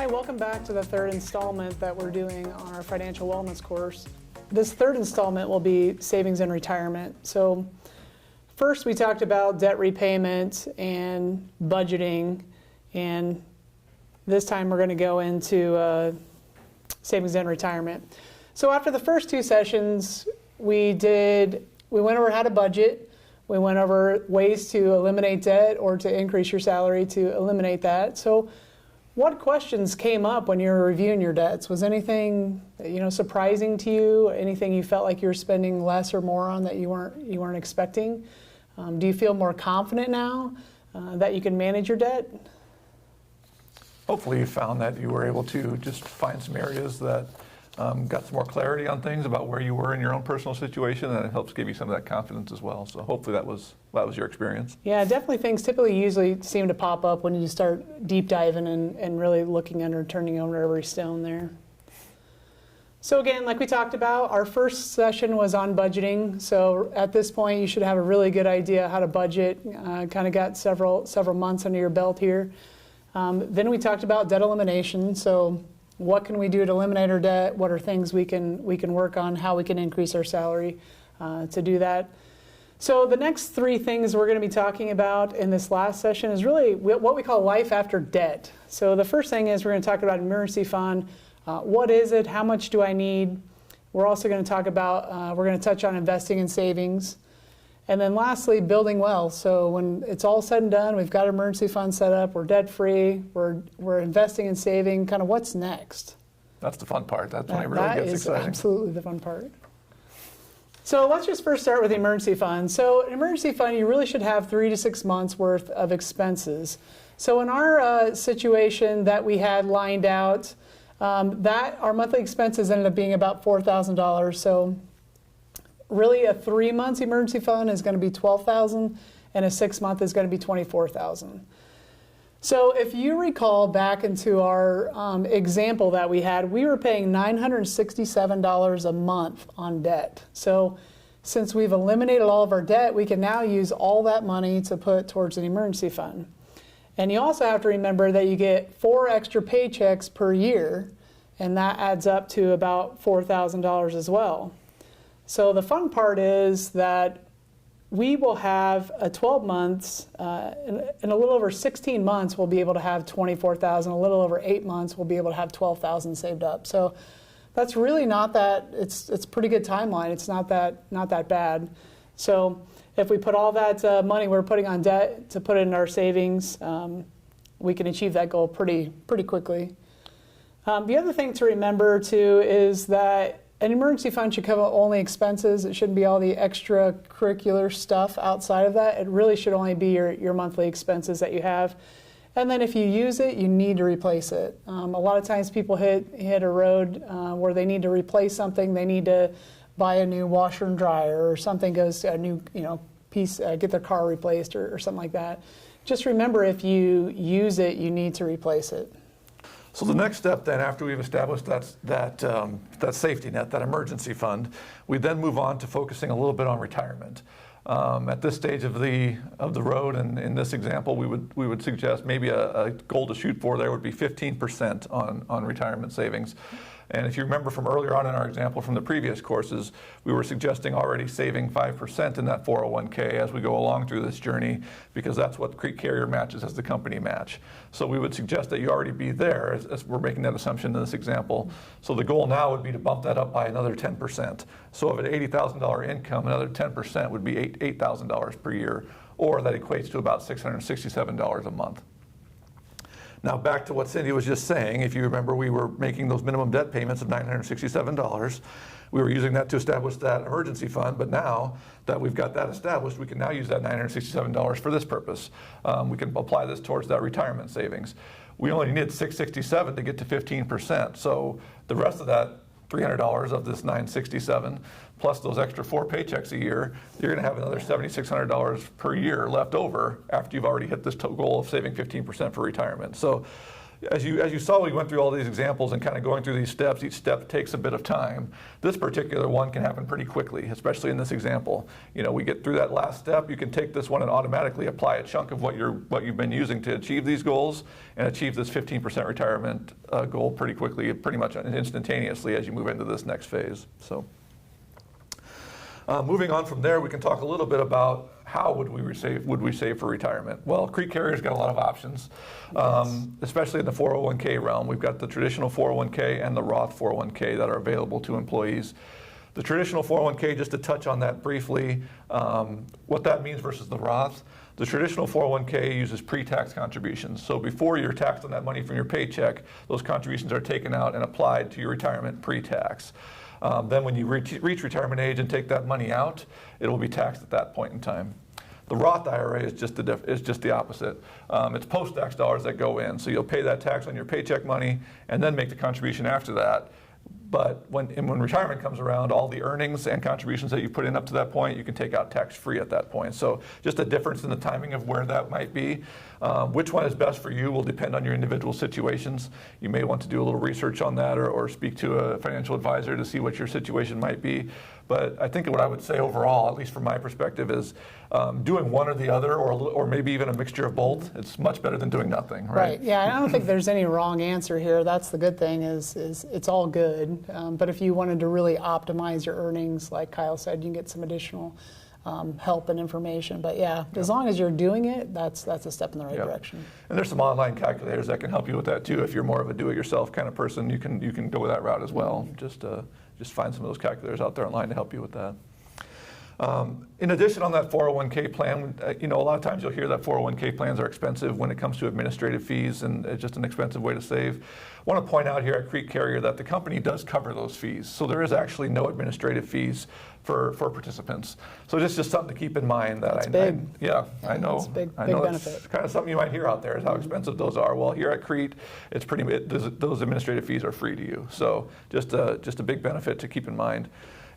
Hi, welcome back to the third installment that we're doing on our financial wellness course. This third installment will be savings and retirement. So first we talked about debt repayment and budgeting, and this time we're going to go into savings and retirement. So after the first two sessions, we went over how to budget. We went over ways to eliminate debt or to increase your salary to eliminate that. So what questions came up when you were reviewing your debts? Was anything, surprising to you? Anything you felt like you were spending less or more on that you weren't expecting? Do you feel more confident now that you can manage your debt? Hopefully you found that you were able to just find some areas that got some more clarity on things about where you were in your own personal situation, and it helps give you some of that confidence as well. So hopefully that was your experience. Yeah, definitely things usually seem to pop up when you start deep diving and really looking under, turning over every stone there. So again, like we talked about, our first session was on budgeting. So at this point, you should have a really good idea how to budget. Kind of got several months under your belt here. Then we talked about debt elimination. So what can we do to eliminate our debt? What are things we can work on? How we can increase our salary to do that? So the next three things we're going to be talking about in this last session is really what we call life after debt. So the first thing is we're going to talk about emergency fund. What is it? How much do I need? We're also going to talk about, we're going to touch on investing in savings. And then lastly, building wealth. So when it's all said and done, we've got an emergency fund set up, we're debt free, we're investing and saving, kind of what's next? That's the fun part. That's when it really gets exciting. That is absolutely the fun part. So let's just first start with the emergency fund. So an emergency fund, you really should have 3 to 6 months worth of expenses. So in our situation that we had lined out, that our monthly expenses ended up being about $4,000. So really a 3 months emergency fund is going to be $12,000 and a 6 month is going to be $24,000. So if you recall back into our example that we had, we were paying $967 a month on debt. So since we've eliminated all of our debt, we can now use all that money to put towards an emergency fund. And you also have to remember that you get 4 extra paychecks per year, and that adds up to about $4,000 as well. So the fun part is that we will have a 12 months, in a little over 16 months, we'll be able to have $24,000. A little over 8 months, we'll be able to have $12,000 saved up. So that's really not that, it's a pretty good timeline. It's not that bad. So if we put all that money we're putting on debt to put it in our savings, we can achieve that goal pretty quickly. The other thing to remember too is that an emergency fund should cover only expenses. It shouldn't be all the extracurricular stuff outside of that. It really should only be your monthly expenses that you have. And then if you use it, you need to replace it. A lot of times people hit a road where they need to replace something. They need to buy a new washer and dryer, or something goes a new piece, get their car replaced or something like that. Just remember, if you use it, you need to replace it. So the next step then, after we've established that safety net, that emergency fund, we then move on to focusing a little bit on retirement. At this stage of the road, and in this example, we would suggest maybe a goal to shoot for there would be 15% on retirement savings. And if you remember from earlier on in our example from the previous courses, we were suggesting already saving 5% in that 401k as we go along through this journey, because that's what Carrier matches as the company match. So we would suggest that you already be there, as we're making that assumption in this example. So the goal now would be to bump that up by another 10%. So of an $80,000 income, another 10% would be $8,000 per year, or that equates to about $667 a month. Now back to what Cindy was just saying, if you remember, we were making those minimum debt payments of $967. We were using that to establish that emergency fund, but now that we've got that established, we can now use that $967 for this purpose. We can apply this towards that retirement savings. We only need $667 to get to 15%, so the rest of that $300 of this $967, plus those extra 4 paychecks a year, you're going to have another $7,600 per year left over after you've already hit this goal of saving 15% for retirement. So as you saw, we went through all these examples and kind of going through these steps. Each step takes a bit of time. This particular one can happen pretty quickly, especially in this example. We get through that last step. You can take this one and automatically apply a chunk of what you've been using to achieve these goals and achieve this 15% retirement goal pretty quickly, pretty much instantaneously as you move into this next phase. So, moving on from there, we can talk a little bit about how would we save for retirement? Well, Creek Carrier's got a lot of options, especially in the 401k realm. We've got the traditional 401k and the Roth 401k that are available to employees. The traditional 401k, just to touch on that briefly, what that means versus the Roth. The traditional 401k uses pre-tax contributions. So before you're taxed on that money from your paycheck, those contributions are taken out and applied to your retirement pre-tax. Then when you reach retirement age and take that money out, it will be taxed at that point in time. The Roth IRA is just the opposite. It's post-tax dollars that go in. So you'll pay that tax on your paycheck money and then make the contribution after that. But when retirement comes around, all the earnings and contributions that you put in up to that point, you can take out tax-free at that point. So just a difference in the timing of where that might be. Which one is best for you will depend on your individual situations. You may want to do a little research on that or speak to a financial advisor to see what your situation might be. But I think what I would say overall, at least from my perspective, is doing one or the other, or maybe even a mixture of both. It's much better than doing nothing, right? Right. Yeah, I don't think there's any wrong answer here. That's the good thing is it's all good. But if you wanted to really optimize your earnings, like Kyle said, you can get some additional help and information. But yeah, as long as you're doing it, that's a step in the right direction. And there's some online calculators that can help you with that too. If you're more of a do-it-yourself kind of person, you can go that route as well. Just find some of those calculators out there online to help you with that. In addition, on that 401k plan, a lot of times you'll hear that 401k plans are expensive when it comes to administrative fees, and it's just an expensive way to save. I want to point out here at Creek Carrier that the company does cover those fees. So there is actually no administrative fees for participants. So this is just something to keep in mind. That's big. I know. It's a big benefit. It's kind of something you might hear out there is how expensive those are. Well, here at Crete, it's those administrative fees are free to you. So just a big benefit to keep in mind.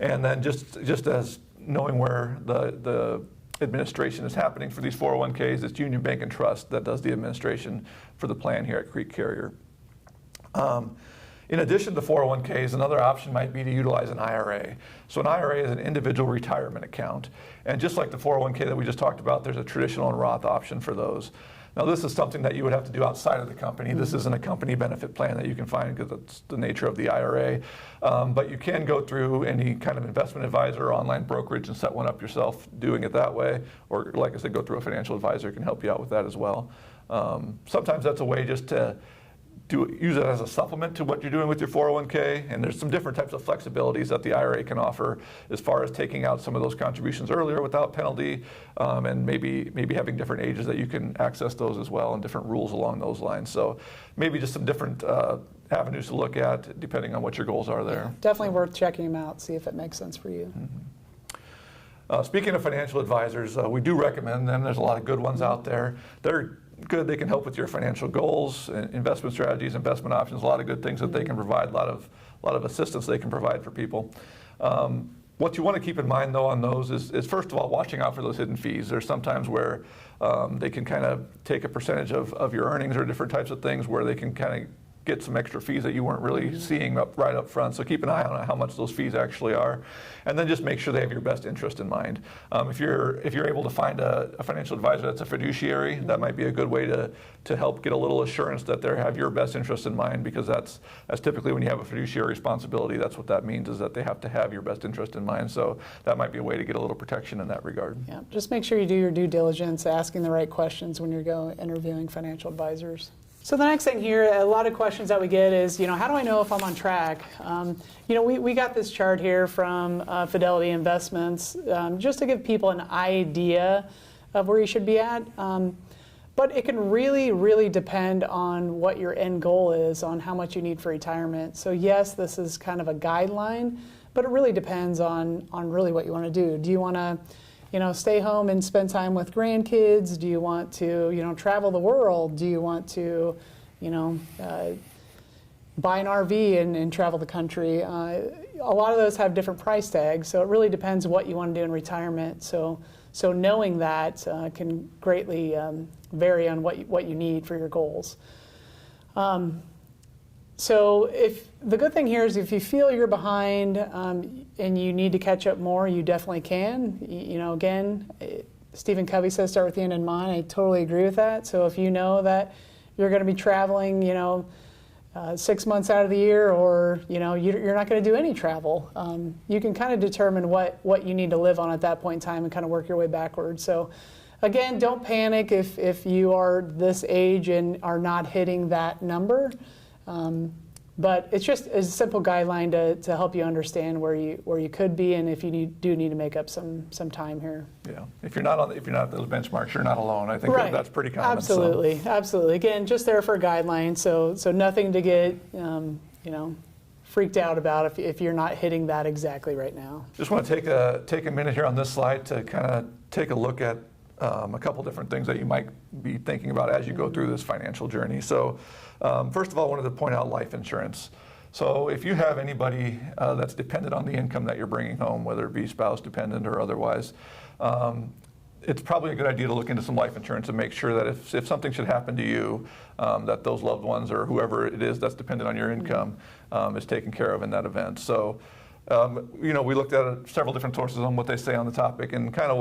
And then just as knowing where the administration is happening for these 401ks, it's Union Bank and Trust that does the administration for the plan here at Creek Carrier. In addition to 401ks, another option might be to utilize an IRA. So an IRA is an individual retirement account. And just like the 401k that we just talked about, there's a traditional and Roth option for those. Now, this is something that you would have to do outside of the company. This isn't a company benefit plan that you can find because that's the nature of the IRA. But you can go through any kind of investment advisor or online brokerage and set one up yourself doing it that way. Or, like I said, go through a financial advisor who can help you out with that as well. Sometimes that's a way just to use it as a supplement to what you're doing with your 401k, and there's some different types of flexibilities that the IRA can offer as far as taking out some of those contributions earlier without penalty, and maybe having different ages that you can access those as well, and different rules along those lines. So maybe just some different avenues to look at depending on what your goals are there. Definitely worth checking them out, see if it makes sense for you. Speaking of financial advisors, we do recommend them. There's a lot of good ones out there. They're good. They can help with your financial goals, investment strategies, investment options, a lot of good things that they can provide, a lot of assistance they can provide for people. What you want to keep in mind, though, on those is first of all, watching out for those hidden fees. There's sometimes where they can kind of take a percentage of your earnings or different types of things where they can kind of get some extra fees that you weren't really seeing right up front. So keep an eye on how much those fees actually are, and then just make sure they have your best interest in mind. If you're able to find a financial advisor that's a fiduciary, that might be a good way to help get a little assurance that they have your best interest in mind, because that's typically when you have a fiduciary responsibility, that's what that means, is that they have to have your best interest in mind. So that might be a way to get a little protection in that regard. Yeah, just make sure you do your due diligence, asking the right questions when you're interviewing financial advisors. So the next thing here, a lot of questions that we get is, how do I know if I'm on track? We got this chart here from Fidelity Investments just to give people an idea of where you should be at. But it can really, really depend on what your end goal is, on how much you need for retirement. So yes, this is kind of a guideline, but it really depends on really what you want to do. Do you want to stay home and spend time with grandkids? Do you want to, travel the world? Do you want to, buy an RV and travel the country? A lot of those have different price tags, so it really depends what you want to do in retirement. So knowing that can greatly vary on what you need for your goals. So if the good thing here is if you feel you're behind and you need to catch up more, you definitely can. You know, again, Stephen Covey says start with the end in mind. I totally agree with that. So if you know that you're going to be traveling, 6 months out of the year, or you're not going to do any travel, you can kind of determine what you need to live on at that point in time and kind of work your way backwards. So again, don't panic if you are this age and are not hitting that number. But it's just a simple guideline to help you understand where you could be, and if you do need to make up some time here. Yeah, if you're not at those benchmarks, you're not alone. I think right. that's pretty common. Absolutely, absolutely. Again, just there for a guideline, so nothing to get freaked out about if you're not hitting that exactly right now. Just want to take a minute here on this slide to kind of take a look at a couple different things that you might be thinking about as you go through this financial journey. So first of all, I wanted to point out life insurance. So if you have anybody that's dependent on the income that you're bringing home, whether it be spouse dependent or otherwise, it's probably a good idea to look into some life insurance and make sure that if something should happen to you, that those loved ones or whoever it is that's dependent on your income is taken care of in that event. So we looked at several different sources on what they say on the topic, and kind of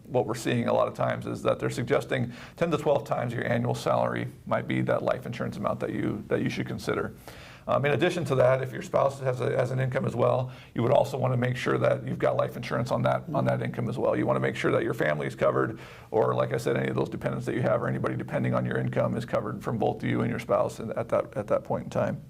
what we're seeing a lot of times is that they're suggesting 10 to 12 times your annual salary might be that life insurance amount that you should consider. In addition to that, if your spouse has an income as well, you would also want to make sure that you've got life insurance on that income as well. You want to make sure that your family is covered, or like I said, any of those dependents that you have or anybody depending on your income is covered from both you and your spouse at that point in time.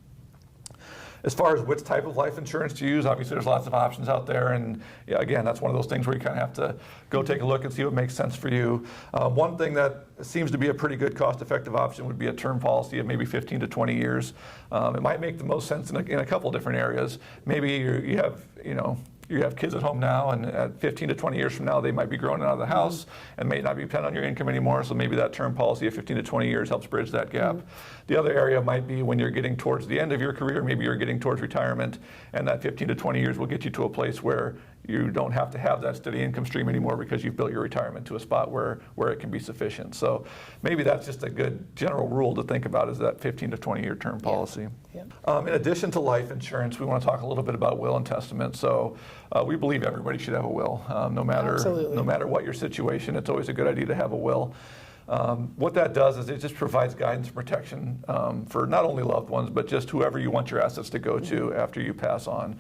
As far as which type of life insurance to use, obviously there's lots of options out there, and again, that's one of those things where you kind of have to go take a look and see what makes sense for you. One thing that seems to be a pretty good cost-effective option would be a term policy of maybe 15 to 20 years. It might make the most sense in a couple different areas. Maybe you have kids at home now, and at 15 to 20 years from now, they might be growing out of the house and may not be dependent on your income anymore. So maybe that term policy of 15 to 20 years helps bridge that gap. The other area might be when you're getting towards the end of your career, maybe you're getting towards retirement, and that 15 to 20 years will get you to a place where you don't have to have that steady income stream anymore because you've built your retirement to a spot where it can be sufficient. So maybe that's just a good general rule to think about, is that 15 to 20 year term policy. Yeah. In addition to life insurance, we want to talk a little bit about will and testament. So we believe everybody should have a will, no matter what your situation. It's always a good idea to have a will. What that does is it just provides guidance and protection for not only loved ones, but just whoever you want your assets to go to after you pass on.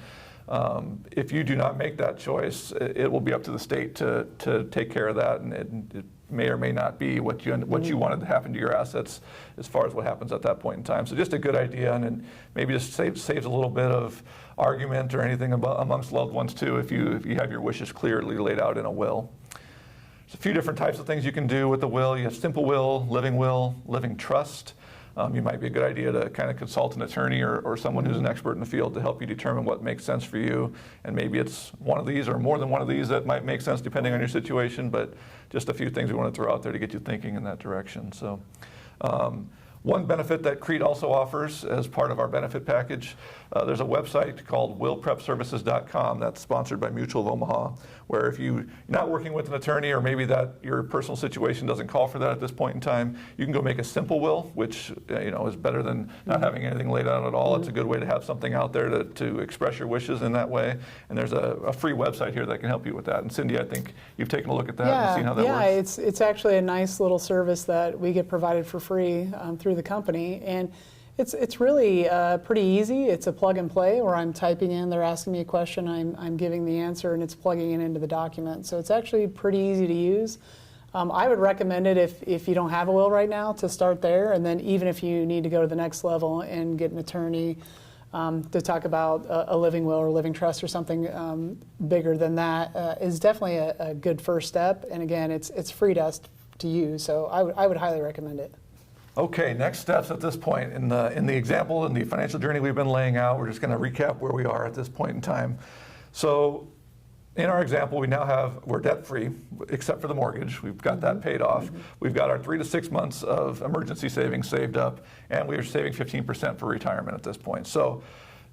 If you do not make that choice, it will be up to the state to take care of that, and it may or may not be what you wanted to happen to your assets as far as what happens at that point in time. So just a good idea, and maybe just saves a little bit of argument or anything amongst loved ones too if you have your wishes clearly laid out in a will. There's a few different types of things you can do with the will. You have simple will, living trust. You might be a good idea to kind of consult an attorney or someone who's an expert in the field to help you determine what makes sense for you. And maybe it's one of these or more than one of these that might make sense depending on your situation, but just a few things we want to throw out there to get you thinking in that direction. So one benefit that CREAT also offers as part of our benefit package, there's a website called willprepservices.com that's sponsored by Mutual of Omaha, where if you're not working with an attorney, or maybe that your personal situation doesn't call for that at this point in time, you can go make a simple will, which is better than not having anything laid out at all. It's a good way to have something out there to express your wishes in that way. And there's a free website here that can help you with that. And Cindy, I think you've taken a look at that and seen how that works. Yeah, it's actually a nice little service that we get provided for free through the company, and it's really pretty easy. It's a plug and play where I'm typing in, they're asking me a question, I'm giving the answer, and it's plugging it into the document. So it's actually pretty easy to use. I would recommend it if you don't have a will right now to start there, and then even if you need to go to the next level and get an attorney to talk about a living will or living trust or something bigger than that is definitely a good first step. And again, it's free to us to use, so I would highly recommend it. Okay, next steps at this point. In the example, in the financial journey we've been laying out, we're just going to recap where we are at this point in time. So in our example, we're debt-free, except for the mortgage. We've got that paid off. We've got our 3 to 6 months of emergency savings saved up, and we are saving 15% for retirement at this point. So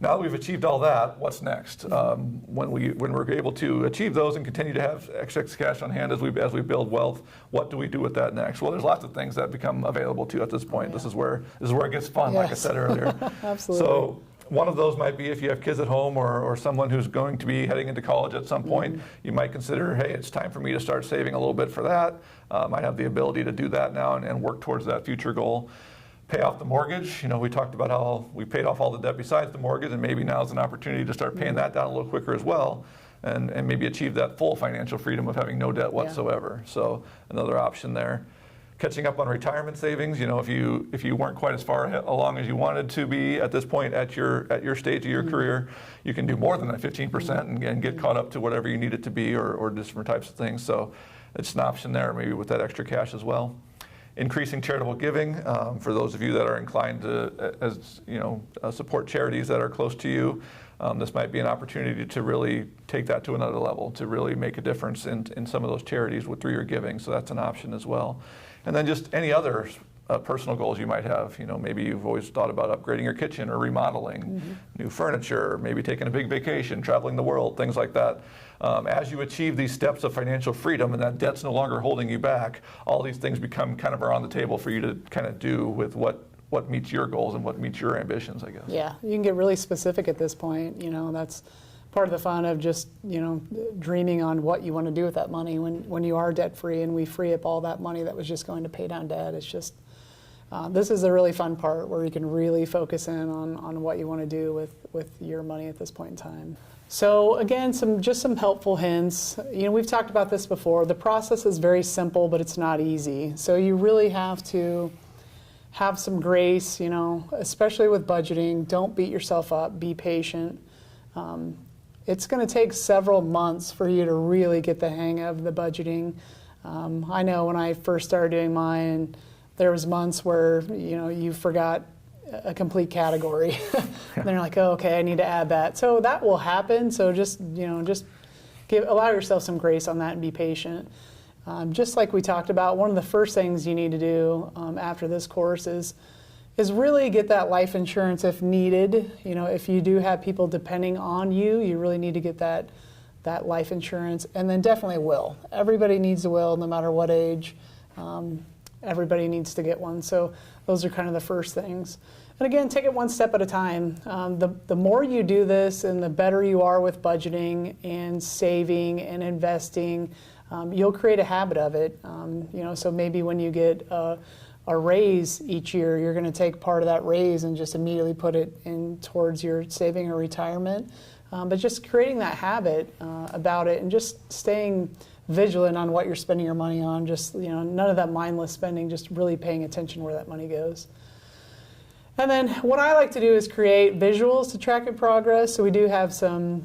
Now that we've achieved all that, what's next? When we're able to achieve those and continue to have excess cash on hand as we build wealth, what do we do with that next? Well, there's lots of things that become available to you at this point. Yeah. This is where it gets fun, like I said earlier. Absolutely. So one of those might be if you have kids at home or someone who's going to be heading into college at some point, you might consider, hey, it's time for me to start saving a little bit for that. I have the ability to do that now and work towards that future goal. Pay off the mortgage. We talked about how we paid off all the debt besides the mortgage, and maybe now is an opportunity to start paying that down a little quicker as well, and maybe achieve that full financial freedom of having no debt whatsoever. So another option there. Catching up on retirement savings. If you weren't quite as far along as you wanted to be at this point at your stage of your career, you can do more than that 15% and get caught up to whatever you need it to be, or different types of things. So it's an option there, maybe with that extra cash as well. Increasing charitable giving, for those of you that are inclined to support charities that are close to you. This might be an opportunity to really take that to another level, to really make a difference in some of those charities through your giving. So that's an option as well. And then just any other personal goals you might have. Maybe you've always thought about upgrading your kitchen or remodeling, new furniture, maybe taking a big vacation, traveling the world, things like that. As you achieve these steps of financial freedom and that debt's no longer holding you back, all these things become kind of are on the table for you to kind of do with what meets your goals and what meets your ambitions, I guess. Yeah, you can get really specific at this point. That's part of the fun of just, dreaming on what you want to do with that money when you are debt free and we free up all that money that was just going to pay down debt. It's just, this is a really fun part where you can really focus in on what you want to do with your money at this point in time. So again, some helpful hints. We've talked about this before. The process is very simple, but it's not easy. So you really have to have some grace, especially with budgeting. Don't beat yourself up. Be patient. It's going to take several months for you to really get the hang of the budgeting. I know when I first started doing mine, there was months where you forgot a complete category. And then you're like, oh, okay, I need to add that. So that will happen. So just allow yourself some grace on that and be patient. Just like we talked about, one of the first things you need to do after this course is really get that life insurance if needed. If you do have people depending on you, you really need to get that life insurance, and then definitely a will. Everybody needs a will, no matter what age. Everybody needs to get one. So those are kind of the first things. And again, take it one step at a time. The more you do this and the better you are with budgeting and saving and investing, you'll create a habit of it. So maybe when you get a raise each year, you're going to take part of that raise and just immediately put it in towards your saving or retirement. But just creating that habit about it and just staying vigilant on what you're spending your money on. Just, none of that mindless spending, just really paying attention where that money goes. And then what I like to do is create visuals to track your progress. So we do have some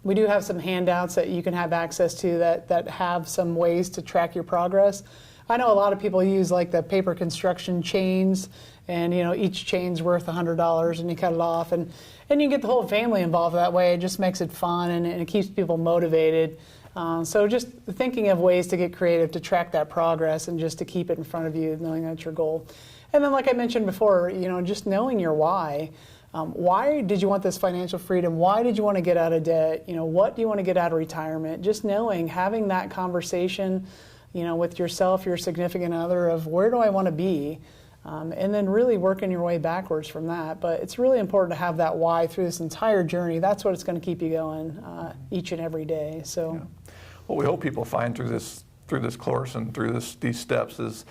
handouts that you can have access to that have some ways to track your progress. I know a lot of people use like the paper construction chains, and each chain's worth $100, and you cut it off, and you get the whole family involved that way. It just makes it fun, and it keeps people motivated. So just thinking of ways to get creative to track that progress and just to keep it in front of you, knowing that's your goal. And then, like I mentioned before, just knowing your why. Why did you want this financial freedom? Why did you want to get out of debt? What do you want to get out of retirement? Just knowing, having that conversation, with yourself, your significant other, of where do I want to be? And then really working your way backwards from that. But it's really important to have that why through this entire journey. That's what it's going to keep you going each and every day. So, yeah. What we hope people find through this course and through these steps is,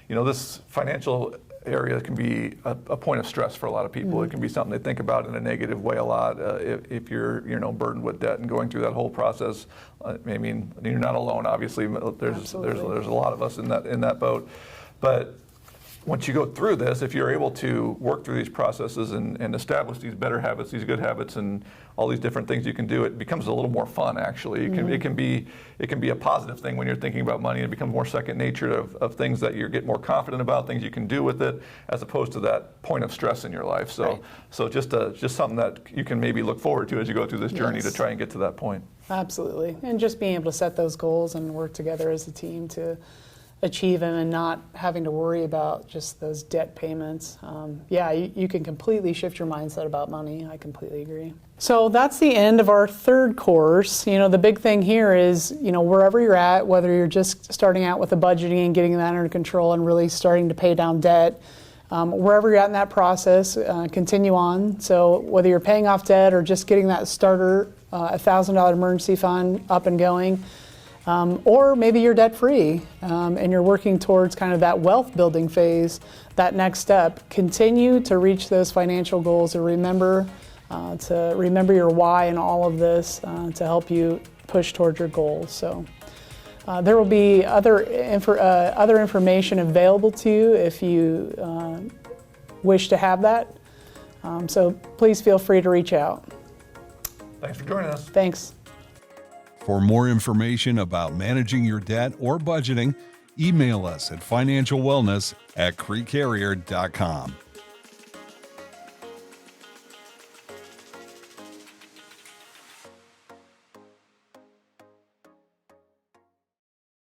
this financial area can be a point of stress for a lot of people. Mm-hmm. It can be something they think about in a negative way a lot. If you're burdened with debt and going through that whole process, you're not alone. Obviously, there's a lot of us in that boat. But once you go through this, if you're able to work through these processes and establish these better habits, these good habits, and all these different things you can do, it becomes a little more fun. Actually, it can be a positive thing when you're thinking about money. It becomes more second nature of things that you get more confident about, things you can do with it, as opposed to that point of stress in your life. So, right. So just something that you can maybe look forward to as you go through this journey to try and get to that point. Absolutely, and just being able to set those goals and work together as a team to achieve them and not having to worry about just those debt payments. Yeah, you can completely shift your mindset about money. I completely agree. So that's the end of our third course. The big thing here is, wherever you're at, whether you're just starting out with the budgeting and getting that under control and really starting to pay down debt, wherever you're at in that process, continue on. So whether you're paying off debt or just getting that starter $1,000 emergency fund up and going, or maybe you're debt-free and you're working towards kind of that wealth building phase, that next step, continue to reach those financial goals and remember your why in all of this to help you push towards your goals. So there will be other information available to you if you wish to have that. So please feel free to reach out. Thanks for joining us. Thanks. For more information about managing your debt or budgeting, email us at financialwellness@creekcarrier.com.